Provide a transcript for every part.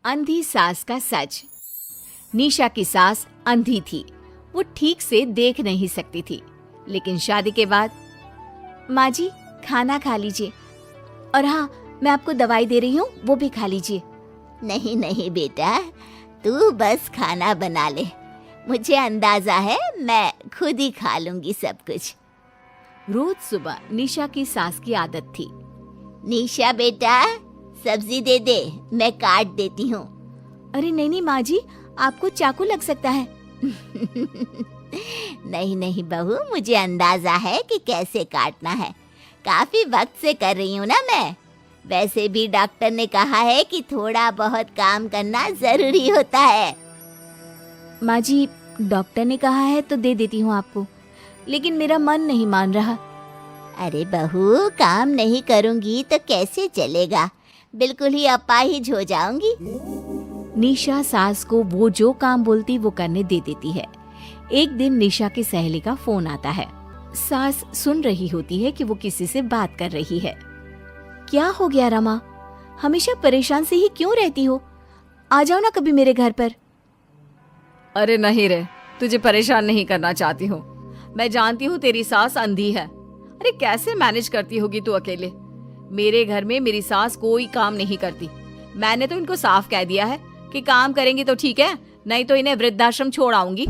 अंधी सास का सच। निशा की सास अंधी थी। वो ठीक से देख नहीं सकती थी, लेकिन शादी के बाद, माँ जी खाना खा लीजिए, और हाँ मैं आपको दवाई दे रही हूँ, वो भी खा लीजिए। नहीं नहीं बेटा, तू बस खाना बना ले, मुझे अंदाजा है मैं खुद ही खा लूंगी सब कुछ। रोज सुबह निशा की सास की आदत थी। निशा बेटा, सब्जी दे दे, मैं काट देती हूँ। अरे नहीं नहीं माँ जी, आपको चाकू लग सकता है। नहीं नहीं बहू, मुझे अंदाजा है कि कैसे काटना है, काफी वक्त से कर रही हूँ ना मैं। वैसे भी डॉक्टर ने कहा है कि थोड़ा बहुत काम करना जरूरी होता है। माँ जी, डॉक्टर ने कहा है तो दे देती हूँ आपको, लेकिन मेरा मन नहीं मान रहा। अरे बहू, काम नहीं करूँगी तो कैसे चलेगा, बिल्कुल ही अपाहिज हो जाऊंगी। निशा सास को वो जो काम बोलती वो करने दे देती है। एक दिन निशा की सहेली का फोन आता है। सास सुन रही होती है कि वो किसी से बात कर रही है। क्या हो गया रमा, हमेशा परेशान से ही क्यों रहती हो? आ जाओ ना कभी मेरे घर पर। अरे नहीं रे, तुझे परेशान नहीं करना चाहती हूँ। मैं जानती हूँ तेरी सास अंधी है। अरे कैसे मैनेज करती होगी तू अकेले? मेरे घर में मेरी सास कोई काम नहीं करती। मैंने तो इनको साफ कह दिया है कि काम करेंगी तो ठीक है, नहीं तो इन्हें वृद्धाश्रम छोड़ आऊंगी।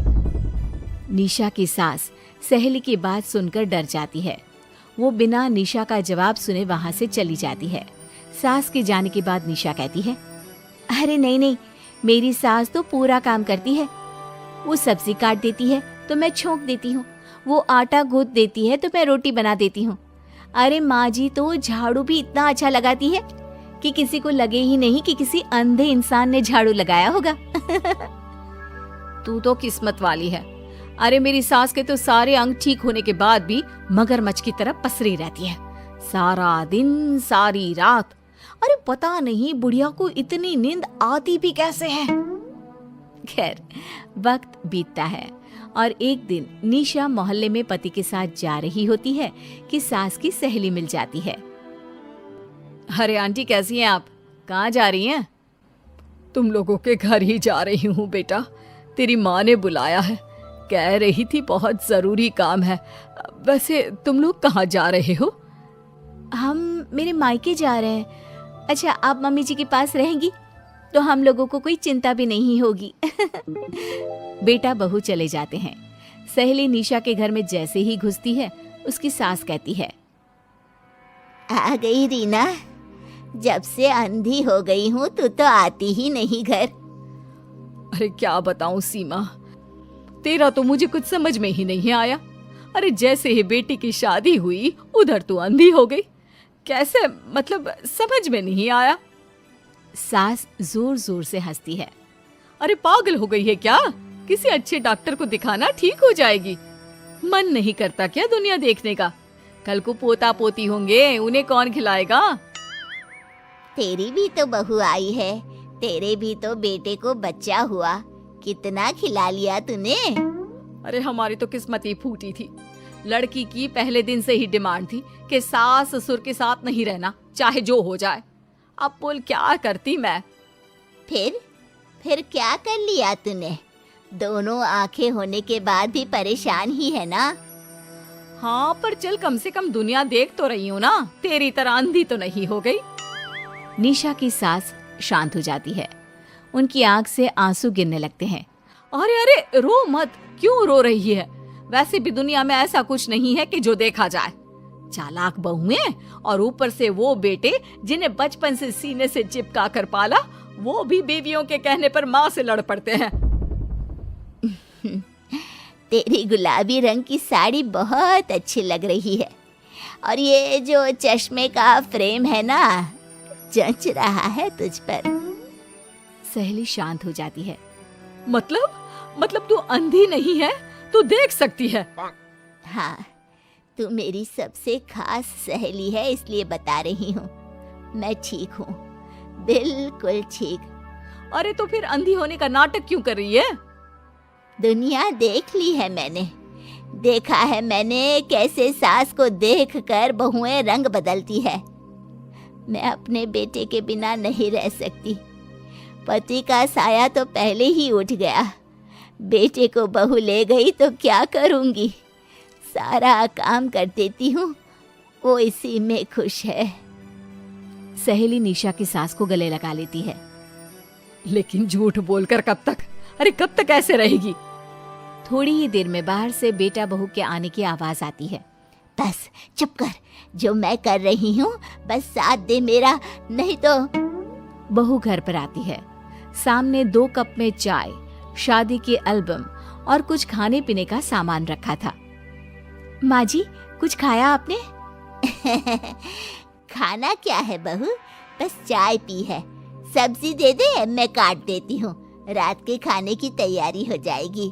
निशा की सास सहेली की बात सुनकर डर जाती है। वो बिना निशा का जवाब सुने वहां से चली जाती है। सास के जाने के बाद निशा कहती है, अरे नहीं नहीं, मेरी सास तो पूरा काम करती है। वो सब्जी काट देती है तो मैं छोंक देती हूँ, वो आटा गूंथ देती है तो मैं रोटी बना देती हूँ। अरे माँ जी तो झाड़ू भी इतना अच्छा लगाती है कि किसी को लगे ही नहीं कि किसी अंधे इंसान ने झाड़ू लगाया होगा। तू तो किस्मत वाली है। अरे मेरी सास के तो सारे अंग ठीक होने के बाद भी मगरमच्छ की तरह पसरी रहती है, सारा दिन सारी रात। अरे पता नहीं बुढ़िया को इतनी नींद आती भी कैसे है। खैर, वक्त बीतता है और एक दिन निशा मोहल्ले में पति के साथ जा रही होती है कि सास की सहेली मिल जाती है। अरे आंटी कैसी हैं आप? कहाँ जा रही हैं? तुम लोगों के घर ही जा रही हूँ बेटा, तेरी माँ ने बुलाया है, कह रही थी बहुत जरूरी काम है। वैसे तुम लोग कहाँ जा रहे हो? हम मेरे मायके जा रहे हैं। अच्छा, आप मम्मी जी के पास रहेंगी तो हम लोगों को कोई चिंता भी नहीं होगी। बेटा बहू चले जाते हैं। सहेली निशा के घर में जैसे ही घुसती है, उसकी सास कहती है, आ गई रीना, जब से अंधी हो गई हूँ तू तो आती ही नहीं घर। अरे क्या बताऊं सीमा, तेरा तो मुझे कुछ समझ में ही नहीं आया। अरे जैसे ही बेटी की शादी हुई उधर तू अंधी हो गई, कैसे? मतलब समझ में नहीं आया। सास जोर जोर से हंसती है। अरे पागल हो गई है क्या? किसी अच्छे डॉक्टर को दिखाना, ठीक हो जाएगी। मन नहीं करता क्या दुनिया देखने का? कल को पोता पोती होंगे, उन्हें कौन खिलाएगा? तेरी भी तो बहू आई है, तेरे भी तो बेटे को बच्चा हुआ, कितना खिला लिया तूने। अरे हमारी तो किस्मत ही फूटी थी। लड़की की पहले दिन से ही डिमांड थी कि सास ससुर के साथ नहीं रहना, चाहे जो हो जाए। अब बोल क्या करती मैं? फिर क्या कर लिया तूने? दोनों आंखें होने के बाद भी परेशान ही है ना? हाँ, पर चल कम से कम दुनिया देख तो रही हूँ ना, तेरी तरह अंधी तो नहीं हो गई। निशा की सास शांत हो जाती है। उनकी आंख से आंसू गिरने लगते हैं। अरे अरे रो मत, क्यों रो रही है? वैसे भी दुनिया में ऐसा कुछ नहीं है कि जो देखा जाए। चालाक बहुएं और ऊपर से वो बेटे जिन्हें बचपन से सीने से चिपका कर पाला, वो भी बीवियों के कहने पर माँ से लड़ पड़ते हैं। तेरी गुलाबी रंग की साड़ी बहुत अच्छी लग रही है, और ये जो चश्मे का फ्रेम है ना, जच रहा है तुझ पर। सहेली शांत हो जाती है। मतलब तू अंधी नहीं है, तू देख सकती है। हाँ, तू मेरी सबसे खास सहेली है, इसलिए बता रही हूँ। मैं ठीक हूँ, बिल्कुल ठीक। अरे तो फिर अंधी होने का नाटक क्यों कर रही है? दुनिया देख ली है मैंने, देखा है मैंने कैसे सास को देखकर बहुएं रंग बदलती है। मैं अपने बेटे के बिना नहीं रह सकती। पति का साया तो पहले ही उठ गया। बेटे को बहू ले गई तो क्या करूँगी? सारा काम कर देती हूँ, वो इसी में खुश है। सहेली निशा की सास को गले लगा लेती है। लेकिन झूठ बोलकर कब तक? अरे कब तक ऐसे रहेगी? थोड़ी ही देर में बाहर से बेटा बहू के आने की आवाज आती है। बस चुप कर, जो मैं कर रही हूँ बस साथ दे मेरा, नहीं तो। बहू घर पर आती है। सामने 2 कप में चाय, शादी के एल्बम और कुछ खाने पीने का सामान रखा था। माँ जी, कुछ खाया आपने? खाना क्या है बहू, बस चाय पी है। सब्जी दे दे, मैं काट देती हूँ, रात के खाने की तैयारी हो जाएगी।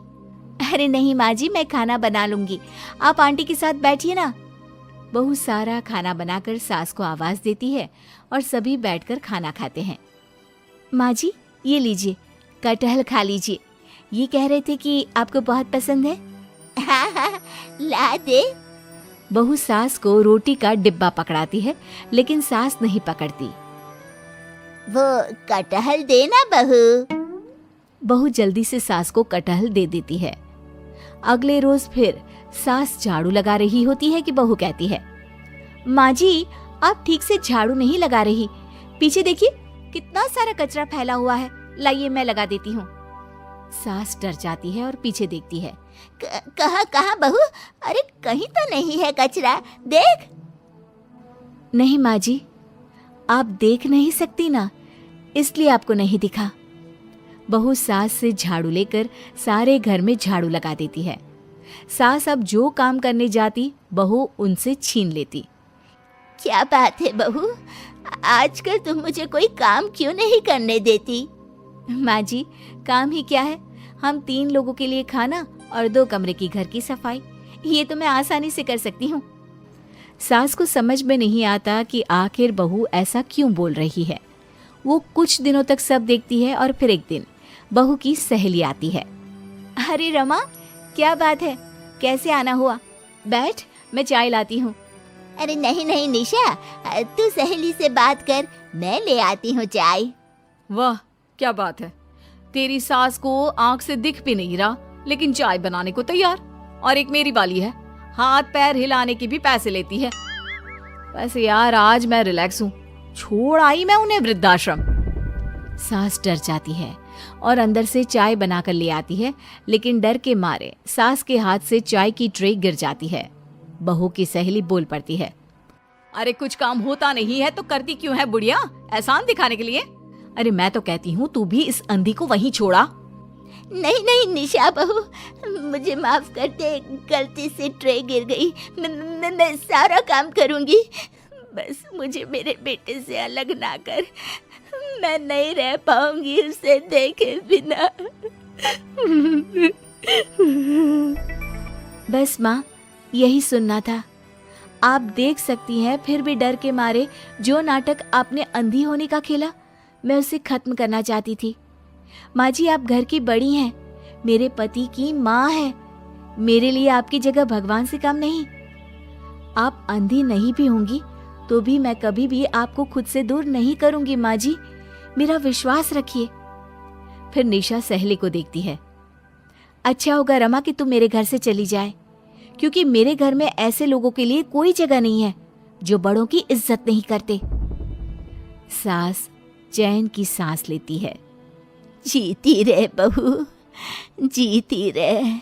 अरे नहीं माँ जी, मैं खाना बना लूंगी, आप आंटी के साथ बैठिए ना। बहू सारा खाना बनाकर सास को आवाज देती है और सभी बैठकर खाना खाते हैं। माँ जी, ये लीजिए, कटहल खा लीजिए, ये कह रहे थे कि आपको बहुत पसंद है। हाँ हाँ, ला दे। बहू सास को रोटी का डिब्बा पकड़ाती है, लेकिन सास नहीं पकड़ती। वो कटहल देना बहू। बहू जल्दी से सास को कटहल दे देती है। अगले रोज फिर सास झाड़ू लगा रही होती है कि बहू कहती है, माँ जी, आप ठीक से झाड़ू नहीं लगा रही, पीछे देखिए कितना सारा कचरा फैला हुआ है, लाइए मैं लगा देती हूँ। सास डर जाती है और पीछे देखती है। कहाँ बहू? अरे कहीं तो नहीं है कचरा, देख। नहीं माँ जी, आप देख नहीं सकती ना, इसलिए आपको नहीं दिखा। बहू सास से झाड़ू लेकर सारे घर में झाड़ू लगा देती है। सास अब जो काम करने जाती, बहू उनसे छीन लेती। क्या बात है बहू, आजकल तुम मुझे कोई काम क्यों नहीं करने देती? माँ जी, काम ही क्या है, हम 3 लोगों के लिए खाना और 2 कमरे की घर की सफाई, ये तो मैं आसानी से कर सकती हूँ। सास को समझ में नहीं आता कि आखिर बहू ऐसा क्यों बोल रही है। वो कुछ दिनों तक सब देखती है और फिर एक दिन बहू की सहेली आती है। अरे रमा, क्या बात है, कैसे आना हुआ? बैठ, मैं चाय लाती हूँ। अरे नहीं नहीं निशा, तू सहेली से बात कर, मैं ले आती हूँ चाय। वाह, क्या बात है, तेरी सास को आंख से दिख भी नहीं रहा, लेकिन चाय बनाने को तैयार। और एक मेरी वाली है, हाथ पैर हिलाने के भी पैसे लेती है। वैसे यार आज मैं रिलैक्स हूँ, छोड़ आई मैं उन्हें वृद्धाश्रम। सास डर जाती है और अंदर से चाय बनाकर ले आती है, लेकिन डर के मारे सास के हाथ से चाय की ट्रे गिर जाती है। बहू की सहेली बोल पड़ती है, अरे कुछ काम होता नहीं है तो करती क्यों है बुढ़िया, एहसान दिखाने के लिए? अरे मैं तो कहती हूँ तू भी इस अंधी को वहीं छोड़ा। नहीं नहीं निशा बहू, मुझे माफ कर दे, गलती से ट्रे गिर गई, मैं सारा काम करूँगी, बस मुझे मेरे बेटे से अलग ना कर, मैं नहीं रह पाऊंगी उसे देखे बिना। बस माँ, यही सुनना था। आप देख सकती हैं, फिर भी डर के मारे जो नाटक आपने अंधी होने का खेला, मैं उसे खत्म करना चाहती थी। माँ जी, आप घर की बड़ी हैं, मेरे पति की माँ है, मेरे लिए आपकी जगह भगवान से कम नहीं। आप अंधी नहीं भी होंगी तो भी मैं कभी भी आपको खुद से दूर नहीं करूंगी। माँ जी, मेरा विश्वास रखिए। फिर निशा सहेली को देखती है। अच्छा होगा रमा कि तुम मेरे घर से चली जाए, क्योंकि मेरे घर में ऐसे लोगों के लिए कोई जगह नहीं है जो बड़ों की इज्जत नहीं करते। सास चैन की सांस लेती है। जीती रहे बहू, जीती रहे।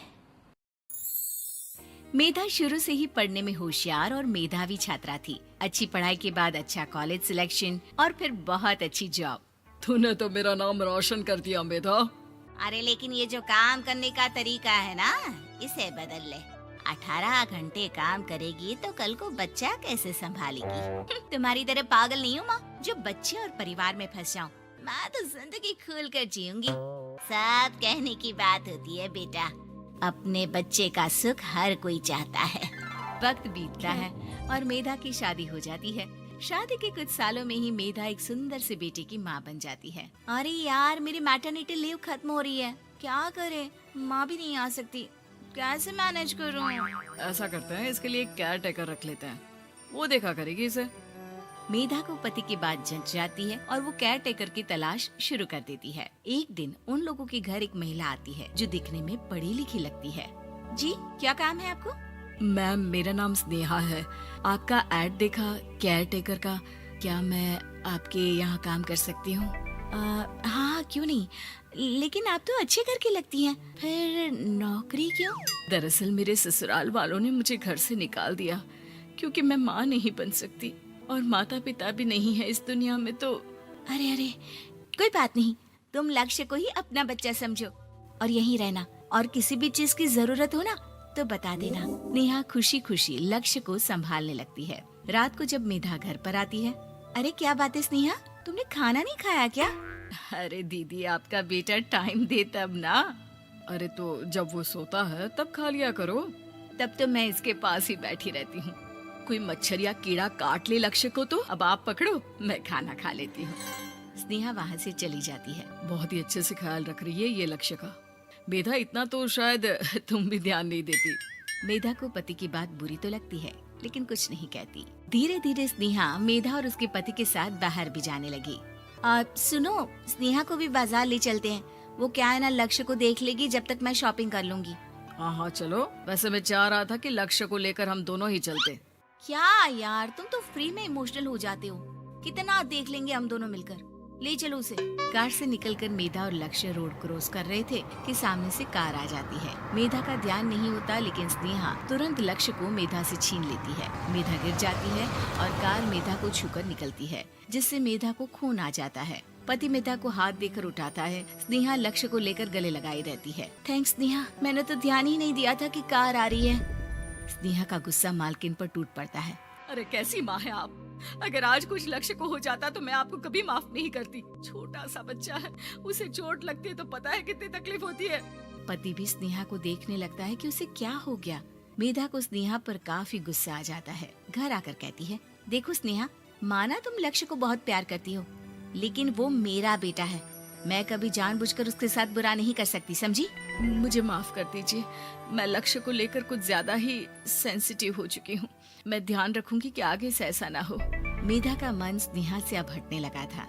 मेधा शुरू से ही पढ़ने में होशियार और मेधावी छात्रा थी। अच्छी पढ़ाई के बाद अच्छा कॉलेज सिलेक्शन और फिर बहुत अच्छी जॉब। तूने तो मेरा नाम रोशन कर दिया मेधा। अरे लेकिन ये जो काम करने का तरीका है ना, इसे बदल ले। 18 घंटे काम करेगी तो कल को बच्चा कैसे संभालेगी? तुम्हारी तरह पागल नहीं हूँ माँ, जो बच्चे और परिवार में फंस जाऊँ। मैं तो जिंदगी खुल कर जीऊंगी। सब कहने की बात होती है बेटा, अपने बच्चे का सुख हर कोई चाहता है। वक्त बीतता है और मेधा की शादी हो जाती है। शादी के कुछ सालों में ही मेधा एक सुंदर से बेटे की माँ बन जाती है। अरे यार, मेरी मैटरनिटी लीव खत्म हो रही है, क्या करें? माँ भी नहीं आ सकती, कैसे मैनेज करूँ? ऐसा करते हैं, इसके लिए एक केयर टेकर रख लेते हैं, वो देखा करेगी इसे। मेधा को पति की बात जंच जाती है और वो केयर टेकर की तलाश शुरू कर देती है। एक दिन उन लोगों के घर एक महिला आती है जो दिखने में पढ़ी लिखी लगती है। जी, क्या काम है आपको? मैम, मेरा नाम स्नेहा है। आपका एड देखा केयर टेकर का। क्या मैं आपके यहाँ काम कर सकती हूँ? हाँ, क्यों नहीं, लेकिन आप तो अच्छे घर की लगती हैं, फिर नौकरी क्यों? दरअसल मेरे ससुराल वालों ने मुझे घर से निकाल दिया क्योंकि मैं माँ नहीं बन सकती और माता पिता भी नहीं है इस दुनिया में। तो अरे अरे, कोई बात नहीं, तुम लक्ष्य को ही अपना बच्चा समझो और यहीं रहना, और किसी भी चीज की जरूरत हो ना तो बता देना। नेहा खुशी खुशी लक्ष्य को संभालने लगती है। रात को जब मेधा घर पर आती है, अरे क्या बात है स्नेहा, तुमने खाना नहीं खाया क्या? अरे दीदी, आपका बेटा टाइम दे तब ना। अरे तो जब वो सोता है तब खा लिया करो। तब तो मैं इसके पास ही बैठी रहती हूँ। कोई मच्छर या कीड़ा काट ले लक्ष्य को तो अब आप पकड़ो, मैं खाना खा लेती हूँ। स्नेहा वहाँ से चली जाती है। बहुत ही अच्छे से ख्याल रख रही है ये लक्ष्य का। मेधा, इतना तो शायद तुम भी ध्यान नहीं देती। मेधा को पति की बात बुरी तो लगती है लेकिन कुछ नहीं कहती। धीरे धीरे स्नेहा मेधा और उसके पति के साथ बाहर भी जाने लगी। सुनो, स्नेहा को भी बाजार ले चलते हैं, वो क्या है ना लक्ष्य को देख लेगी जब तक मैं शॉपिंग कर लूंगी। हाँ चलो। वैसे मैं चाह रहा था कि लक्ष्य को लेकर हम दोनों ही चलते। क्या यार, तुम तो फ्री में इमोशनल हो जाते हो। कितना देख लेंगे हम दोनों मिलकर, ले चलो उसे। कार से निकलकर मेधा और लक्ष्य रोड क्रॉस कर रहे थे कि सामने से कार आ जाती है। मेधा का ध्यान नहीं होता लेकिन स्नेहा तुरंत लक्ष्य को मेधा से छीन लेती है। मेधा गिर जाती है और कार मेधा को छूकर निकलती है, जिससे मेधा को खून आ जाता है। पति मेधा को हाथ देकर उठाता है। स्नेहा लक्ष्य को लेकर गले लगाई रहती है। थैंक्स स्नेहा, मैंने तो ध्यान ही नहीं दिया था कि कार आ रही है। स्नेहा का गुस्सा मालकिन पर टूट पड़ता है। अरे कैसी माँ है आप। अगर आज कुछ लक्ष्य को हो जाता तो मैं आपको कभी माफ नहीं करती। छोटा सा बच्चा है, उसे चोट लगती है तो पता है कितनी तकलीफ होती है। पति भी स्नेहा को देखने लगता है कि उसे क्या हो गया। मेधा को स्नेहा पर काफी गुस्सा आ जाता है। घर आकर कहती है, देखो स्नेहा, माना तुम लक्ष्य को बहुत प्यार करती हो, लेकिन वो मेरा बेटा है। मैं कभी जानबूझकर उसके साथ बुरा नहीं कर सकती, समझी? मुझे माफ कर दीजिए, मैं लक्ष्य को लेकर कुछ ज्यादा ही सेंसिटिव हो चुकी हूँ। मैं ध्यान रखूंगी कि आगे से ऐसा ना हो। मेधा का मन स्नेहा से अब हटने लगा था।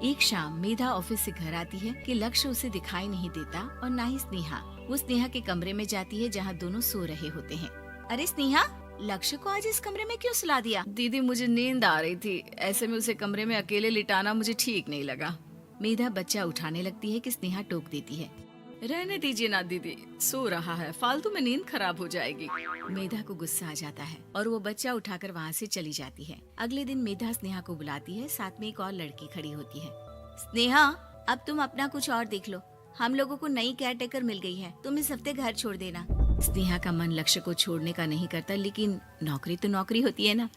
एक शाम मेधा ऑफिस से घर आती है कि लक्ष्य उसे दिखाई नहीं देता और ना ही स्नेहा। वो स्नेहा के कमरे में जाती है जहाँ दोनों सो रहे होते हैं। अरे स्नेहा, लक्ष्य को आज इस कमरे में क्यों सुला दिया? दीदी, मुझे नींद आ रही थी, ऐसे में उसे कमरे में अकेले लिटाना मुझे ठीक नहीं लगा। मेधा बच्चा उठाने लगती है कि स्नेहा टोक देती है। रहने दीजिए ना दीदी, सो रहा है, फालतू में नींद खराब हो जाएगी। मेधा को गुस्सा आ जाता है और वो बच्चा उठाकर वहाँ से चली जाती है। अगले दिन मेधा स्नेहा को बुलाती है, साथ में एक और लड़की खड़ी होती है। स्नेहा, अब तुम अपना कुछ और देख लो, हम लोगों को नई केयर टेकर मिल गई है, तुम इस हफ्ते घर छोड़ देना। स्नेहा का मन लक्ष्य को छोड़ने का नहीं करता, लेकिन नौकरी तो नौकरी होती है ना।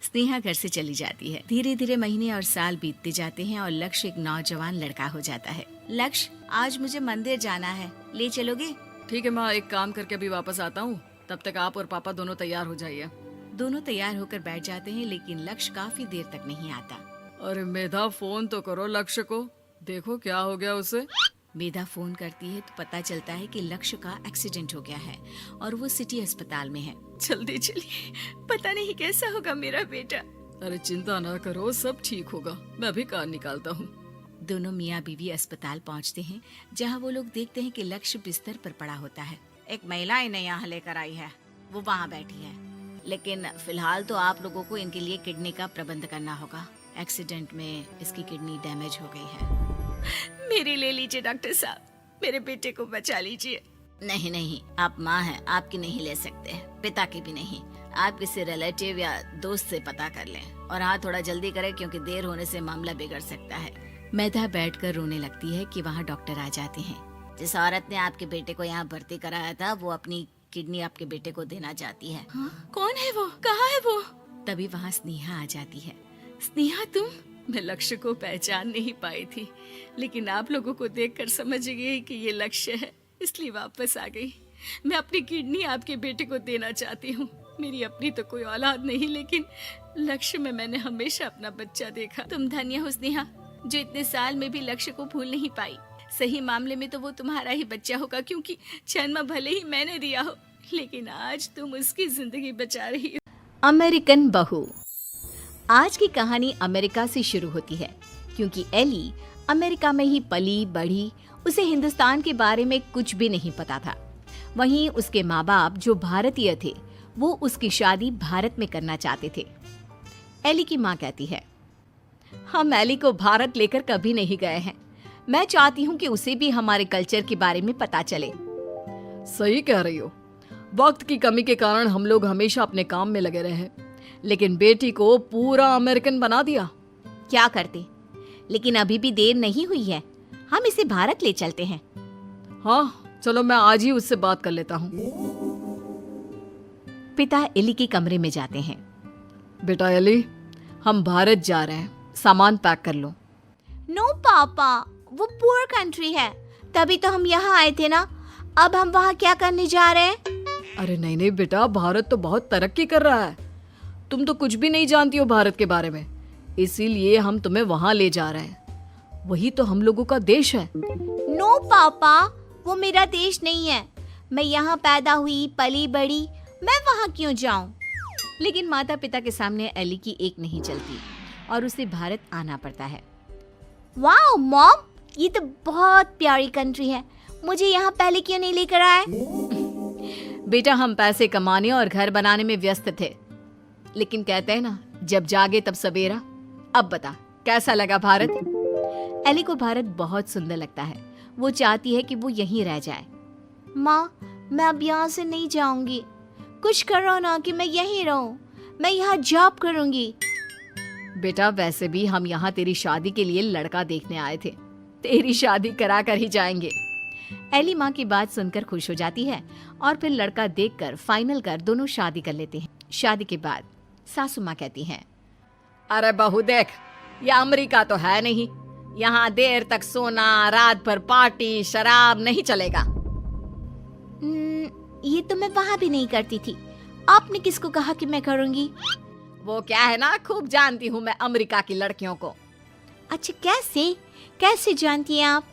स्नेहा घर से चली जाती है। धीरे धीरे महीने और साल बीतते जाते हैं और लक्ष्य एक नौजवान लड़का हो जाता है। लक्ष्य, आज मुझे मंदिर जाना है, ले चलोगे? ठीक है माँ, एक काम करके अभी वापस आता हूँ, तब तक आप और पापा दोनों तैयार हो जाइए। दोनों तैयार होकर बैठ जाते हैं लेकिन लक्ष्य काफी देर तक नहीं आता। अरे मेधा, फोन तो करो लक्ष्य को, देखो क्या हो गया उसे। मेधा फोन करती है तो पता चलता है कि लक्ष्य का एक्सीडेंट हो गया है और वो सिटी अस्पताल में है। जल्दी चलिए, पता नहीं कैसा होगा मेरा बेटा। अरे चिंता ना करो, सब ठीक होगा, मैं अभी कार निकालता हूँ। दोनों मियाँ बीवी अस्पताल पहुँचते हैं जहाँ वो लोग देखते हैं कि लक्ष्य बिस्तर पर पड़ा होता है। एक महिला इन्हें यहाँ लेकर आई है, वो वहाँ बैठी है, लेकिन फिलहाल तो आप लोगों को इनके लिए किडनी का प्रबंध करना होगा। एक्सीडेंट में इसकी किडनी डैमेज हो गई है। मेरी ले लीजिए डॉक्टर साहब, मेरे बेटे को बचा लीजिए। नहीं नहीं, आप माँ हैं, आपकी नहीं ले सकते, पिता की भी नहीं। आप किसी रिलेटिव या दोस्त से पता कर लें, और हाँ थोड़ा जल्दी करें क्योंकि देर होने से मामला बिगड़ सकता है। मेधा बैठकर रोने लगती है कि वहाँ डॉक्टर आ जाते हैं। जिस औरत ने आपके बेटे को यहाँ भर्ती कराया था वो अपनी किडनी आपके बेटे को देना चाहती है। हाँ? कौन है वो, कहाँ है वो? तभी वहाँ स्नेहा आ जाती है। स्नेहा तुम? मैं लक्ष्य को पहचान नहीं पाई थी, लेकिन आप लोगों को देखकर समझ गई कि ये लक्ष्य है, इसलिए वापस आ गई। मैं अपनी किडनी आपके बेटे को देना चाहती हूँ। मेरी अपनी तो कोई औलाद नहीं, लेकिन लक्ष्य में मैंने हमेशा अपना बच्चा देखा। तुम धन्य हो स्नेहा, जो इतने साल में भी लक्ष्य को भूल नहीं पाई। सही मामले में तो वो तुम्हारा ही बच्चा होगा, क्योंकि जन्म भले ही मैंने दिया हो, लेकिन आज तुम उसकी जिंदगी बचा रही हो। अमेरिकन बहू। आज की कहानी अमेरिका से शुरू होती है क्योंकि एली अमेरिका में ही पली बढ़ी, उसे हिंदुस्तान के बारे में कुछ भी नहीं पता था। वहीं उसके माँ बाप जो भारतीय थे वो उसकी शादी भारत में करना चाहते थे। एली की माँ कहती है, हम एली को भारत लेकर कभी नहीं गए हैं। मैं चाहती हूँ कि उसे भी हमारे कल्चर के बारे में पता चले। सही कह रही हो। वक्त की कमी के कारण हम लोग हमेशा अपने काम में लगे रहे, लेकिन बेटी को पूरा अमेरिकन बना दिया। क्या करते, लेकिन अभी भी देर नहीं हुई है, हम इसे भारत ले चलते हैं। हाँ चलो, मैं आज ही उससे बात कर लेता हूँ। पिता एली के कमरे में जाते हैं। बेटा एली, हम भारत जा रहे हैं, सामान पैक कर लो। नो पापा, वो पुअर कंट्री है, तभी तो हम यहाँ आए थे ना। अब हम वहाँ क्या करने जा रहे हैं? अरे नहीं नहीं बेटा, भारत तो बहुत तरक्की कर रहा है। तुम तो कुछ भी नहीं जानती हो भारत के बारे में, इसीलिए हम तुम्हें वहाँ ले जा रहे हैं। वही तो हम लोगों का देश है। नो पापा, वो मेरा देश नहीं है। मैं यहाँ पैदा हुई, पली बड़ी, मैं वहाँ क्यों जाऊँ? लेकिन माता पिता के सामने एली की एक नहीं चलती और उसे भारत आना पड़ता है। वाओ मॉम, ये तो बहुत प्यारी कंट्री है, मुझे यहाँ पहले क्यों नहीं लेकर आए? बेटा, हम पैसे कमाने और घर बनाने में व्यस्त थे, लेकिन कहते हैं ना, जब जागे तब सवेरा। अब बता, कैसा लगा भारत? एली को भारत बहुत सुंदर लगता है। वो चाहती है कि वो यहीं रह जाए। माँ, मैं अब यहाँ से नहीं जाऊंगी। कुछ करो ना कि मैं यहीं रहूं। मैं यहाँ जॉब करूंगी। बेटा, वैसे भी हम यहाँ तेरी शादी के लिए लड़का देखने आए थे। तेरी शादी करा कर ही जाएंगे। एली माँ की बात सुनकर खुश हो जाती है और फिर लड़का देखकर फाइनल कर दोनों शादी कर लेते हैं। शादी के बाद सासू माँ कहती हैं, अरे बहू देख, ये अमेरिका तो है नहीं, यहाँ देर तक सोना, रात भर पार्टी, शराब नहीं चलेगा। ये तो मैं वहाँ भी नहीं करती थी। आपने किसको कहा कि मैं करूँगी? वो क्या है ना, खूब जानती हूँ मैं अमेरिका की लड़कियों को। अच्छा, कैसे जानती हैं आप?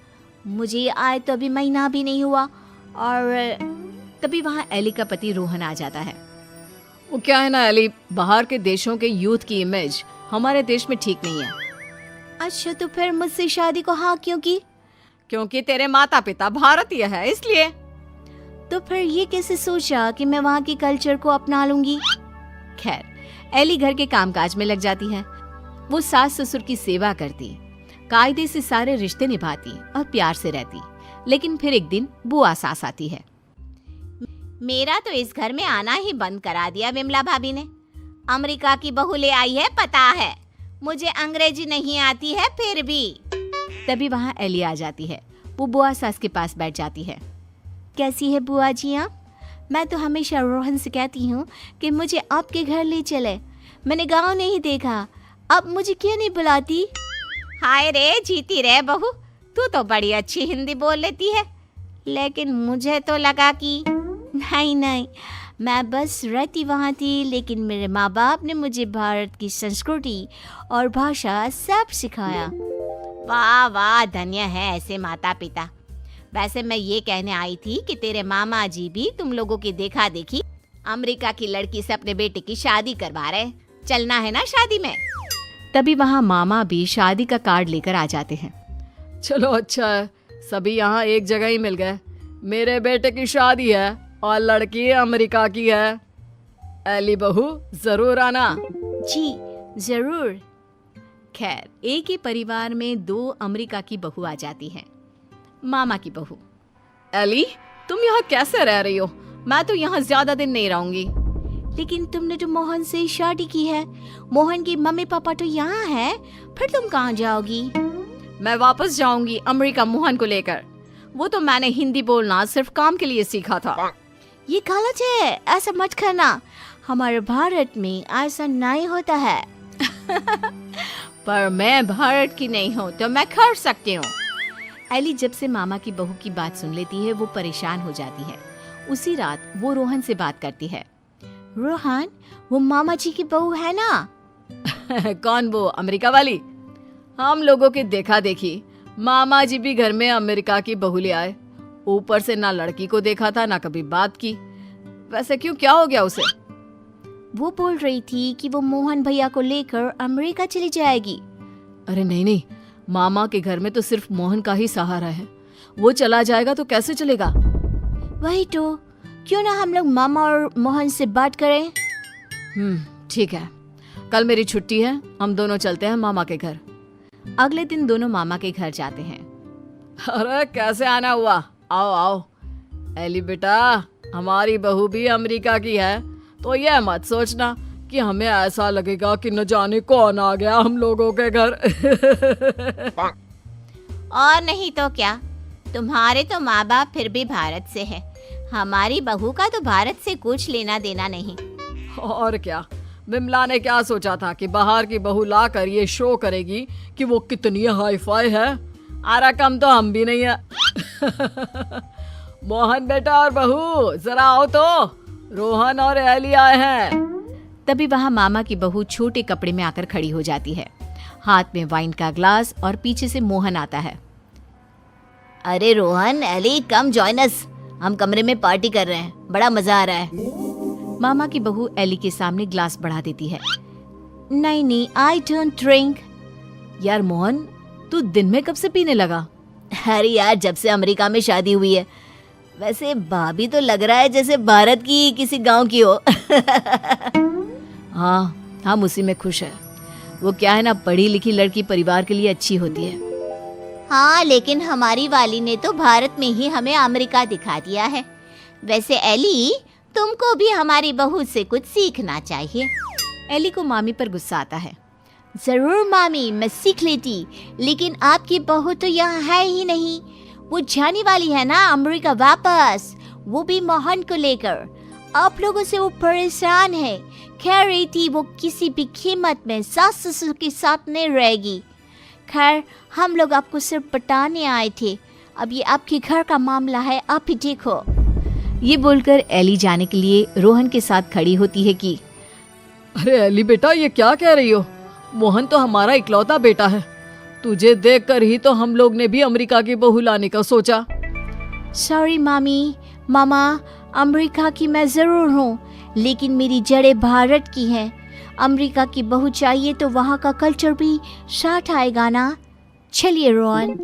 मुझे आए तो अभी महीना भी नहीं हुआ। और तभी वहाँ एली का पति रोहन आ जाता है। वो क्या है ना एली, बाहर के देशों के यूथ की इमेज हमारे देश में ठीक नहीं है। अच्छा, तो फिर मुझसे शादी को हाँ क्यों की? क्योंकि तेरे माता पिता भारतीय है, इसलिए। तो फिर ये कैसे सोचा कि मैं वहाँ के कल्चर को अपना लूंगी? खैर, एली घर के कामकाज में लग जाती है। वो सास ससुर की सेवा करती, कायदे से सारे रिश्ते निभाती और प्यार से रहती। लेकिन फिर एक दिन बुआ सास आती है। मेरा तो इस घर में आना ही बंद करा दिया विमला भाभी ने। अमेरिका की बहू ले आई है, पता है। मुझे अंग्रेजी नहीं आती है फिर भी। तभी वहाँ एली आ जाती है। वो बुआ सास के पास बैठ जाती है। कैसी है बुआ जी आप? मैं तो हमेशा रोहन से कहती हूँ कि मुझे आपके घर ले चले। मैंने गांव नहीं देखा, अब मुझे क्यों नहीं बुलाती? हाय रे, जीती रे बहू, तू तो बड़ी अच्छी हिंदी बोल लेती है। लेकिन मुझे तो लगा कि नहीं, मैं बस रहती वहाँ थी, लेकिन मेरे माँ बाप ने मुझे भारत की संस्कृति और भाषा सब सिखाया। वाह वाह, धन्य है ऐसे माता पिता। वैसे मैं ये कहने आई थी कि तेरे मामा जी भी तुम लोगों की देखा देखी अमेरिका की लड़की से अपने बेटे की शादी करवा रहे। चलना है ना शादी में? तभी वहाँ मामा भी शादी का कार्ड लेकर आ जाते हैं। चलो अच्छा है, सभी यहाँ एक जगह ही मिल गए। मेरे बेटे की शादी है और लड़की अमेरिका की है। एली बहू, जरूर आना। जी जरूर। खैर, एक ही परिवार में दो अमेरिका की बहू आ जाती है। मामा की बहू, एली, तुम यहाँ कैसे रह रही हो? मैं तो यहाँ ज्यादा दिन नहीं रहूंगी। लेकिन तुमने तो मोहन से शादी की है। मोहन की मम्मी पापा तो यहाँ है, फिर तुम कहाँ जाओगी? मैं वापस जाऊंगी अमेरिका मोहन को लेकर। वो तो मैंने हिंदी बोलना सिर्फ काम के लिए सीखा था। ये गलत है, ऐसा मत करना। हमारे भारत में ऐसा नहीं होता है। पर मैं भारत की नहीं हूँ तो मैं कर सकती हूँ। एली जब से मामा की बहू की बात सुन लेती है वो परेशान हो जाती है। उसी रात वो रोहन से बात करती है। रोहन, वो मामा जी की बहू है ना? कौन, वो अमेरिका वाली? हम लोगों की देखा देखी मामा जी भी घर में अमेरिका की बहू ले आए। ऊपर से ना लड़की को देखा था ना कभी बात की। वैसे क्यों, क्या हो गया उसे? वो बोल रही थी कि वो मोहन भैया को लेकर अमेरिका चली जाएगी। अरे नहीं नहीं, मामा के घर में तो सिर्फ मोहन का ही सहारा है। वो चला जाएगा तो कैसे चलेगा? वही तो, क्यों ना हम लोग मामा और मोहन से बात करें। ठीक है, कल मेरी छुट्टी है, हम दोनों चलते हैं मामा के घर। अगले दिन दोनों मामा के घर जाते हैं। अरे कैसे आना हुआ, आओ आओ। एली बेटा, हमारी बहू भी अमेरिका की है, तो यह मत सोचना कि हमें ऐसा लगेगा कि न जाने कौन आ गया हम लोगों के घर। और नहीं तो क्या, तुम्हारे तो माँ बाप फिर भी भारत से है, हमारी बहू का तो भारत से कुछ लेना देना नहीं। और क्या, विमला ने क्या सोचा था कि बाहर की बहू लाकर ये शो करेगी कि वो कितनी हाई फाई है। आरा कम तो हम भी नहीं है। मोहन बेटा और बहू जरा आओ तो, रोहन और एली आए हैं। तभी वहाँ मामा की बहू छोटे कपड़े में आकर खड़ी हो जाती है, हाथ में वाइन का ग्लास, और पीछे से मोहन आता है। अरे Rohan, Ellie, come join us, हम कमरे में पार्टी कर रहे हैं, बड़ा मजा आ रहा है। मामा की बहू एली के सामने ग्लास बढ़ा देती है। नहीं नहीं, आई डोंट ड्रिंक। यार मोहन, तू दिन में कब से पीने लगा? अरे यार, जब से अमेरिका में शादी हुई है। वैसे भाभी तो लग रहा है जैसे भारत की किसी गांव की हो। हाँ, हम उसी में खुश है। वो क्या है ना, पढ़ी लिखी लड़की परिवार के लिए अच्छी होती है। हाँ, लेकिन हमारी वाली ने तो भारत में ही हमें अमेरिका दिखा दिया है। वैसे एली, तुमको भी हमारी बहू से कुछ सीखना चाहिए। एली को मामी पर गुस्सा आता है। जरूर मामी, मैं सीख लेती, लेकिन आपकी बहू तो यहाँ है ही नहीं। वो जाने वाली है ना अमेरिका वापस, वो भी मोहन को लेकर। आप लोगों से वो परेशान है, कह रही थी वो किसी भी कीमत में सास ससुर के साथ नहीं रहेगी। खैर, हम लोग आपको सिर्फ बताने आए थे, अब ये आपके घर का मामला है, आप ही देखो। ये बोलकर एली जाने के लिए रोहन के साथ खड़ी होती है कि अरे एली बेटा, ये क्या कह रही हो? मोहन तो हमारा इकलौता बेटा है। तुझे देखकर ही तो हम लोग ने भी अमेरिका की बहू लाने का सोचा। सॉरी मामी, मामा, अमेरिका की मैं जरूर हूँ, लेकिन मेरी जड़ें भारत की हैं। अमेरिका की बहू चाहिए तो वहाँ का कल्चर भी साथ आएगा ना। चलिए रोहन।